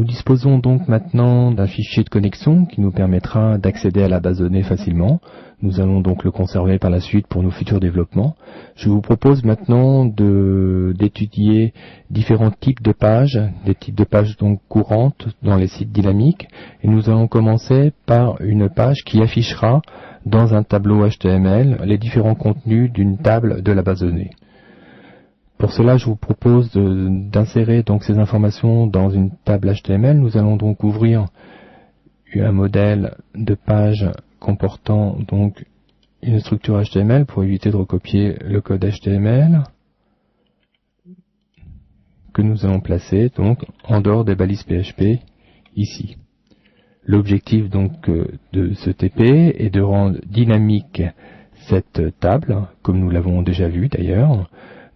disposons donc maintenant d'un fichier de connexion qui nous permettra d'accéder à la base de données facilement. Nous allons donc le conserver par la suite pour nos futurs développements. Je vous propose maintenant d'étudier différents types de pages, des types de pages donc courantes dans les sites dynamiques. Et nous allons commencer par une page qui affichera dans un tableau HTML les différents contenus d'une table de la base de données. Pour cela, je vous propose d'insérer donc ces informations dans une table HTML. Nous allons donc ouvrir un modèle de page comportant donc une structure HTML pour éviter de recopier le code HTML que nous allons placer donc en dehors des balises PHP ici. L'objectif donc de ce TP est de rendre dynamique cette table, comme nous l'avons déjà vu d'ailleurs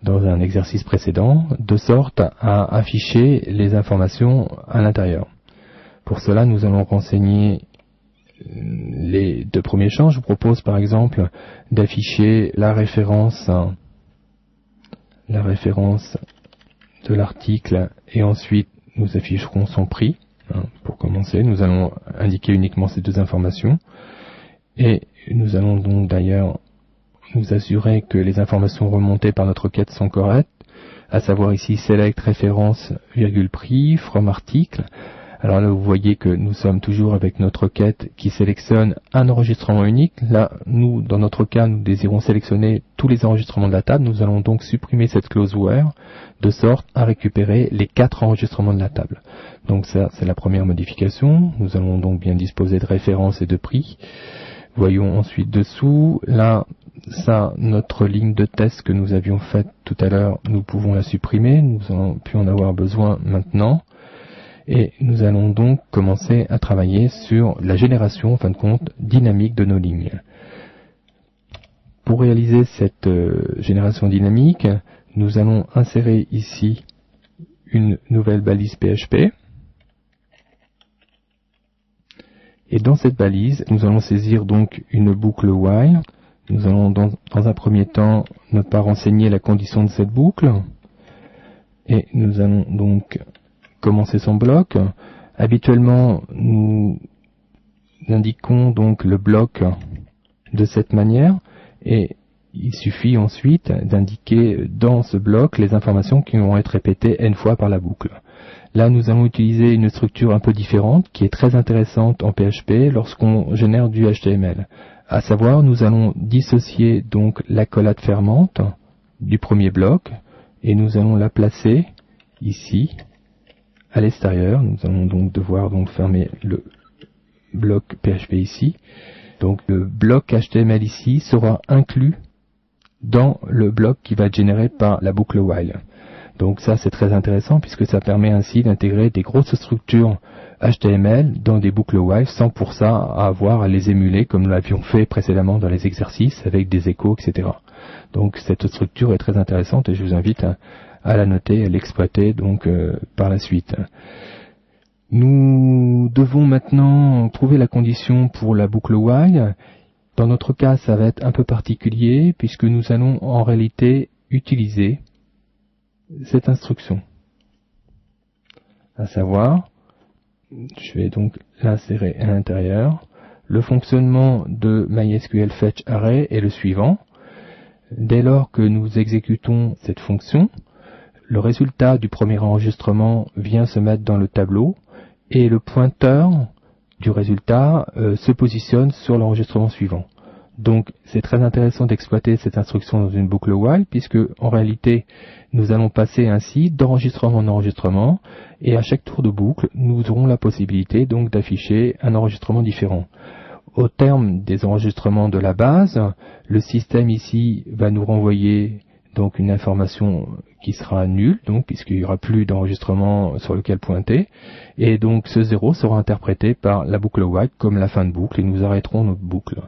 dans un exercice précédent, de sorte à afficher les informations à l'intérieur. Pour cela, nous allons renseigner les deux premiers champs. Je vous propose par exemple d'afficher la référence de l'article et ensuite nous afficherons son prix. Pour commencer, nous allons indiquer uniquement ces deux informations et nous allons donc d'ailleurs nous assurer que les informations remontées par notre requête sont correctes, à savoir ici select référence virgule prix from article. Alors là vous voyez que nous sommes toujours avec notre requête qui sélectionne un enregistrement unique. Là nous dans notre cas nous désirons sélectionner tous les enregistrements de la table. Nous allons donc supprimer cette clause where de sorte à récupérer les 4 enregistrements de la table. Donc ça c'est la première modification. Nous allons donc bien disposer de référence et de prix. Voyons ensuite dessous, là, ça, notre ligne de test que nous avions faite tout à l'heure, nous pouvons la supprimer, nous n'allons plus en avoir besoin maintenant. Et nous allons donc commencer à travailler sur la génération, en fin de compte, dynamique de nos lignes. Pour réaliser cette génération dynamique, nous allons insérer ici une nouvelle balise PHP. Et dans cette balise, nous allons saisir donc une boucle while. Nous allons dans un premier temps ne pas renseigner la condition de cette boucle. Et nous allons donc commencer son bloc. Habituellement, nous indiquons donc le bloc de cette manière. Et il suffit ensuite d'indiquer dans ce bloc les informations qui vont être répétées n fois par la boucle. Là, nous allons utiliser une structure un peu différente qui est très intéressante en PHP lorsqu'on génère du HTML. À savoir, nous allons dissocier donc l'accolade fermante du premier bloc et nous allons la placer ici à l'extérieur. Nous allons donc devoir fermer le bloc PHP ici. Donc le bloc HTML ici sera inclus dans le bloc qui va être généré par la boucle while. Donc ça c'est très intéressant puisque ça permet ainsi d'intégrer des grosses structures HTML dans des boucles while sans pour ça avoir à les émuler comme nous l'avions fait précédemment dans les exercices avec des échos, etc. Donc cette structure est très intéressante et je vous invite à la noter, à l'exploiter donc par la suite. Nous devons maintenant trouver la condition pour la boucle while. Dans notre cas, ça va être un peu particulier puisque nous allons en réalité utiliser cette instruction. À savoir, je vais donc l'insérer à l'intérieur. Le fonctionnement de MySQL Fetch Array est le suivant. Dès lors que nous exécutons cette fonction, le résultat du premier enregistrement vient se mettre dans le tableau et le pointeur du résultat se positionne sur l'enregistrement suivant. Donc c'est très intéressant d'exploiter cette instruction dans une boucle while puisque en réalité nous allons passer ainsi d'enregistrement en enregistrement et à chaque tour de boucle nous aurons la possibilité donc d'afficher un enregistrement différent. Au terme des enregistrements de la base, le système ici va nous renvoyer donc une information qui sera nulle, donc puisqu'il n'y aura plus d'enregistrement sur lequel pointer, et donc ce 0 sera interprété par la boucle while comme la fin de boucle et nous arrêterons notre boucle.